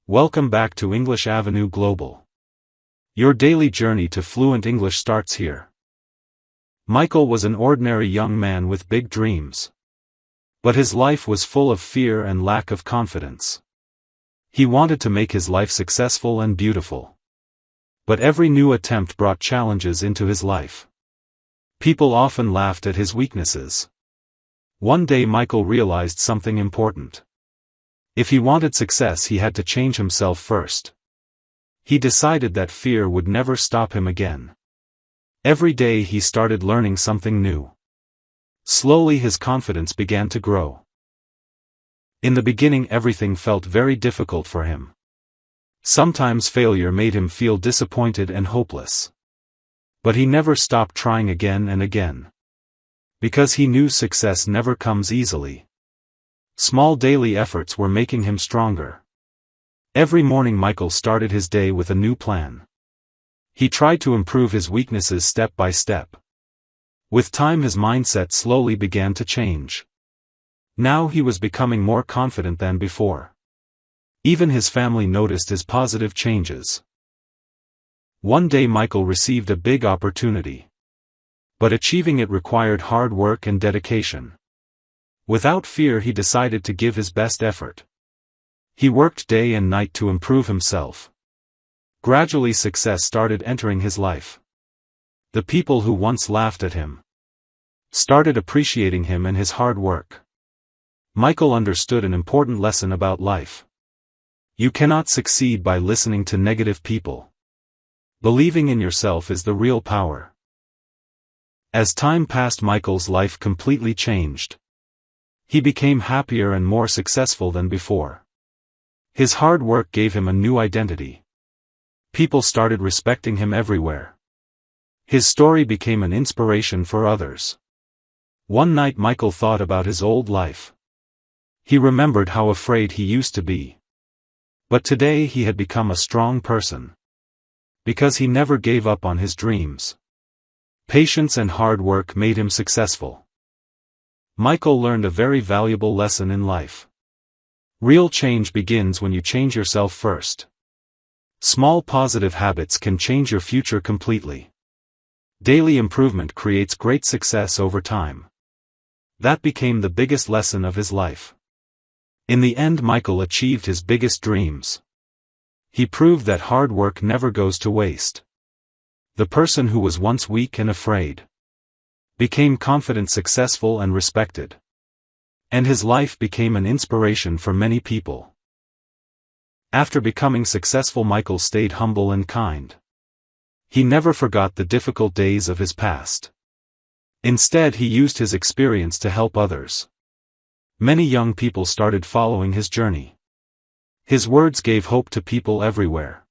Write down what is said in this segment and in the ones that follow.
Welcome back to English Avenue Global. Your daily journey to fluent English starts here. Michael was an ordinary young man with big dreams. But his life was full of fear and lack of confidence. He wanted to make his life successful and beautiful. But every new attempt brought challenges into his life. People often laughed at his weaknesses. One day Michael realized something important. If he wanted success, he had to change himself first. He decided that fear would never stop him again. Every day he started learning something new. Slowly his confidence began to grow. In the beginning everything felt very difficult for him. Sometimes failure made him feel disappointed and hopeless. But he never stopped trying again and again. Because he knew success never comes easily. Small daily efforts were making him stronger. Every morning Michael started his day with a new plan. He tried to improve his weaknesses step by step. With time his mindset slowly began to change. Now he was becoming more confident than before. Even his family noticed his positive changes. One day Michael received a big opportunity. But achieving it required hard work and dedication. Without fear he decided to give his best effort. He worked day and night to improve himself. Gradually success started entering his life. The people who once laughed at him started appreciating him and his hard work. Michael understood an important lesson about life. You cannot succeed by listening to negative people. Believing in yourself is the real power. As time passed, Michael's life completely changed. He became happier and more successful than before. His hard work gave him a new identity. People started respecting him everywhere. His story became an inspiration for others. One night Michael thought about his old life. He remembered how afraid he used to be. But today he had become a strong person. Because he never gave up on his dreams. Patience and hard work made him successful. Michael learned a very valuable lesson in life. Real change begins when you change yourself first. Small positive habits can change your future completely. Daily improvement creates great success over time. That became the biggest lesson of his life. In the end, Michael achieved his biggest dreams. He proved that hard work never goes to waste. The person who was once weak and afraid became confident, successful and respected. And his life became an inspiration for many people. After becoming successful, Michael stayed humble and kind. He never forgot the difficult days of his past. Instead, he used his experience to help others. Many young people started following his journey. His words gave hope to people everywhere.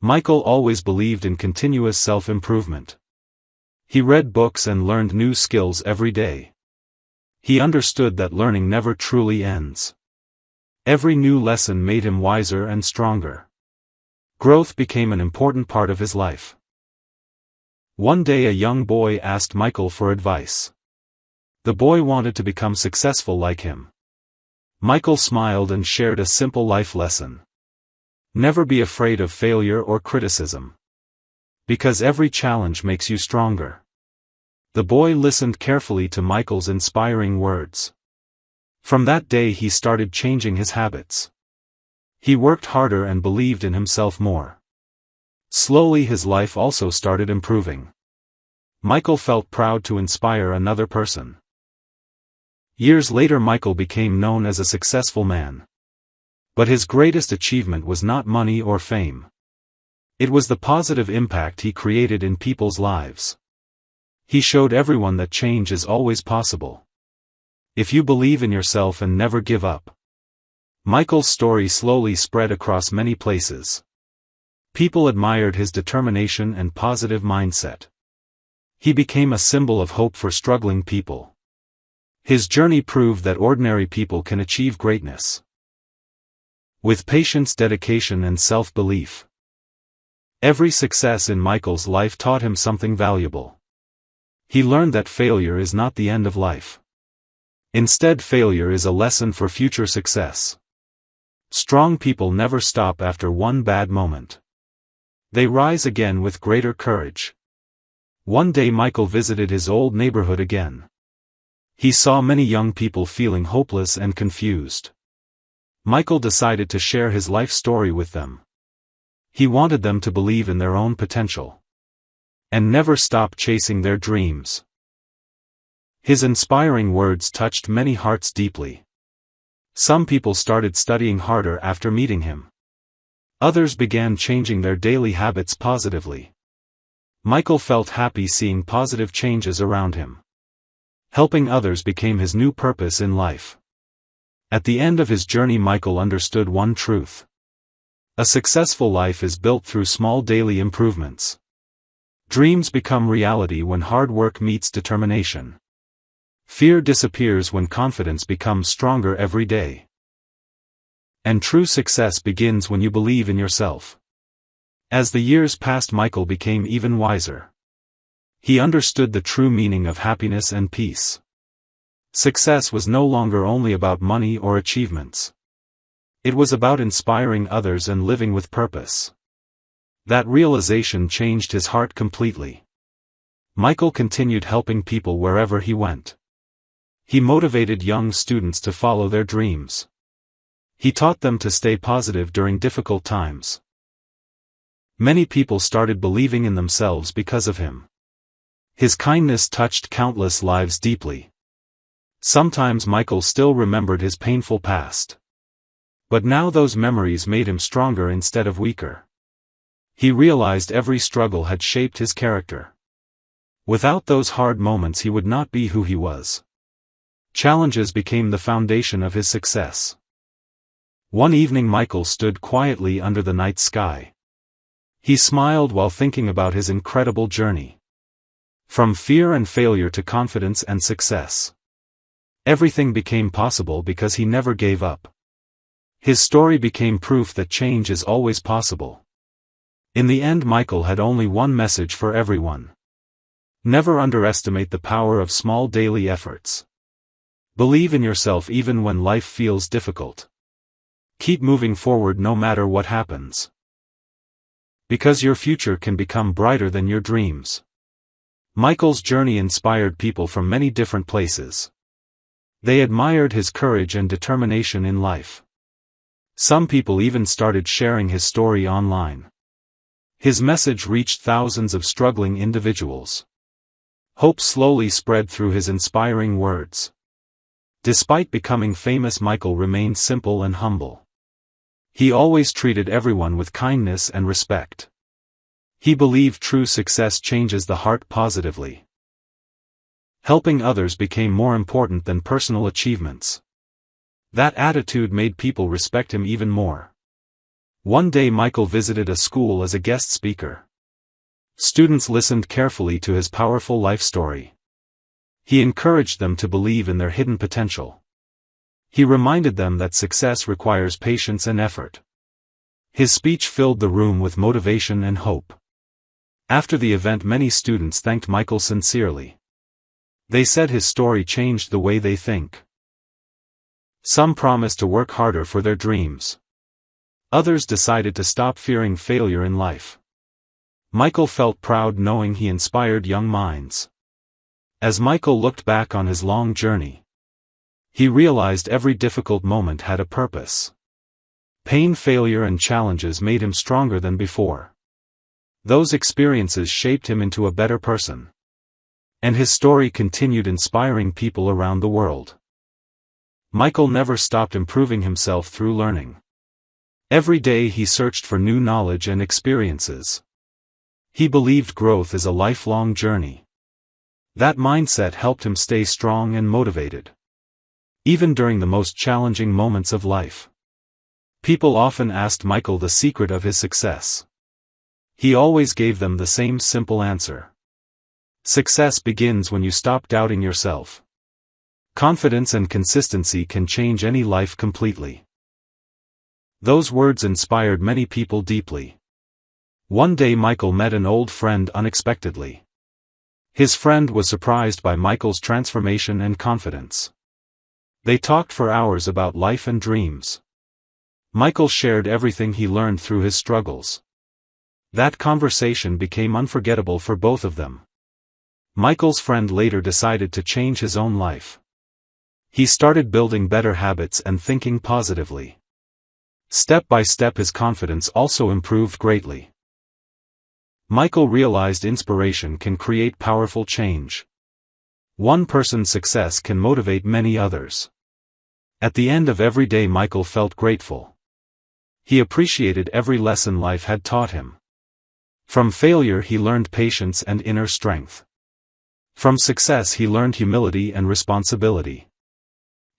Michael always believed in continuous self-improvement. He read books and learned new skills every day. He understood that learning never truly ends. Every new lesson made him wiser and stronger. Growth became an important part of his life. One day a young boy asked Michael for advice. The boy wanted to become successful like him. Michael smiled and shared a simple life lesson. Never be afraid of failure or criticism. Because every challenge makes you stronger. The boy listened carefully to Michael's inspiring words. From that day he started changing his habits. He worked harder and believed in himself more. Slowly his life also started improving. Michael felt proud to inspire another person. Years later Michael became known as a successful man. But his greatest achievement was not money or fame. It was the positive impact he created in people's lives. He showed everyone that change is always possible. If you believe in yourself and never give up. Michael's story slowly spread across many places. People admired his determination and positive mindset. He became a symbol of hope for struggling people. His journey proved that ordinary people can achieve greatness. With patience, dedication and self-belief. Every success in Michael's life taught him something valuable. He learned that failure is not the end of life. Instead, failure is a lesson for future success. Strong people never stop after one bad moment. They rise again with greater courage. One day Michael visited his old neighborhood again. He saw many young people feeling hopeless and confused. Michael decided to share his life story with them. He wanted them to believe in their own potential and never stop chasing their dreams. His inspiring words touched many hearts deeply. Some people started studying harder after meeting him. Others began changing their daily habits positively. Michael felt happy seeing positive changes around him. Helping others became his new purpose in life. At the end of his journey, Michael understood one truth. A successful life is built through small daily improvements. Dreams become reality when hard work meets determination. Fear disappears when confidence becomes stronger every day. And true success begins when you believe in yourself. As the years passed, Michael became even wiser. He understood the true meaning of happiness and peace. Success was no longer only about money or achievements. It was about inspiring others and living with purpose. That realization changed his heart completely. Michael continued helping people wherever he went. He motivated young students to follow their dreams. He taught them to stay positive during difficult times. Many people started believing in themselves because of him. His kindness touched countless lives deeply. Sometimes Michael still remembered his painful past. But now those memories made him stronger instead of weaker. He realized every struggle had shaped his character. Without those hard moments he would not be who he was. Challenges became the foundation of his success. One evening Michael stood quietly under the night sky. He smiled while thinking about his incredible journey. From fear and failure to confidence and success. Everything became possible because he never gave up. His story became proof that change is always possible. In the end, Michael had only one message for everyone. Never underestimate the power of small daily efforts. Believe in yourself even when life feels difficult. Keep moving forward no matter what happens. Because your future can become brighter than your dreams. Michael's journey inspired people from many different places. They admired his courage and determination in life. Some people even started sharing his story online. His message reached thousands of struggling individuals. Hope slowly spread through his inspiring words. Despite becoming famous, Michael remained simple and humble. He always treated everyone with kindness and respect. He believed true success changes the heart positively. Helping others became more important than personal achievements. That attitude made people respect him even more. One day Michael visited a school as a guest speaker. Students listened carefully to his powerful life story. He encouraged them to believe in their hidden potential. He reminded them that success requires patience and effort. His speech filled the room with motivation and hope. After the event, many students thanked Michael sincerely. They said his story changed the way they think. Some promised to work harder for their dreams. Others decided to stop fearing failure in life. Michael felt proud knowing he inspired young minds. As Michael looked back on his long journey, he realized every difficult moment had a purpose. Pain, failure, and challenges made him stronger than before. Those experiences shaped him into a better person. And his story continued inspiring people around the world. Michael never stopped improving himself through learning. Every day he searched for new knowledge and experiences. He believed growth is a lifelong journey. That mindset helped him stay strong and motivated. Even during the most challenging moments of life. People often asked Michael the secret of his success. He always gave them the same simple answer. Success begins when you stop doubting yourself. Confidence and consistency can change any life completely. Those words inspired many people deeply. One day Michael met an old friend unexpectedly. His friend was surprised by Michael's transformation and confidence. They talked for hours about life and dreams. Michael shared everything he learned through his struggles. That conversation became unforgettable for both of them. Michael's friend later decided to change his own life. He started building better habits and thinking positively. Step by step his confidence also improved greatly. Michael realized inspiration can create powerful change. One person's success can motivate many others. At the end of every day Michael felt grateful. He appreciated every lesson life had taught him. From failure he learned patience and inner strength. From success he learned humility and responsibility.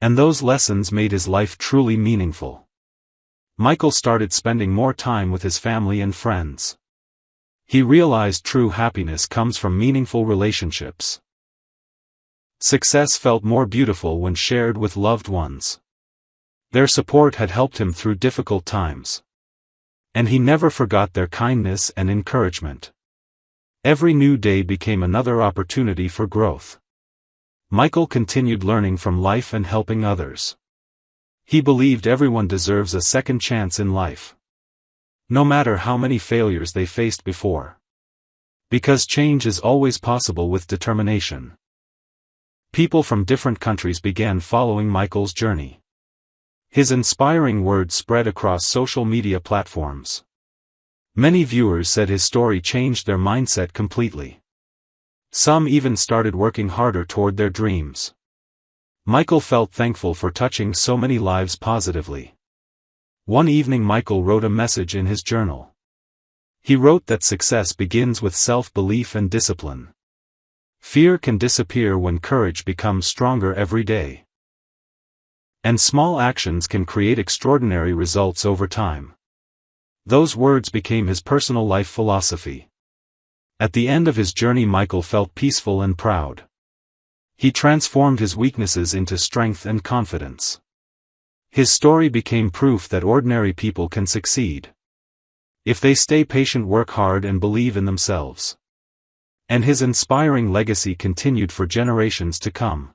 And those lessons made his life truly meaningful. Michael started spending more time with his family and friends. He realized true happiness comes from meaningful relationships. Success felt more beautiful when shared with loved ones. Their support had helped him through difficult times. And he never forgot their kindness and encouragement. Every new day became another opportunity for growth. Michael continued learning from life and helping others. He believed everyone deserves a second chance in life. No matter how many failures they faced before. Because change is always possible with determination. People from different countries began following Michael's journey. His inspiring words spread across social media platforms. Many viewers said his story changed their mindset completely. Some even started working harder toward their dreams. Michael felt thankful for touching so many lives positively. One evening Michael wrote a message in his journal. He wrote that success begins with self-belief and discipline. Fear can disappear when courage becomes stronger every day. And small actions can create extraordinary results over time. Those words became his personal life philosophy. At the end of his journey Michael felt peaceful and proud. He transformed his weaknesses into strength and confidence. His story became proof that ordinary people can succeed. If they stay patient, work hard and believe in themselves. And his inspiring legacy continued for generations to come.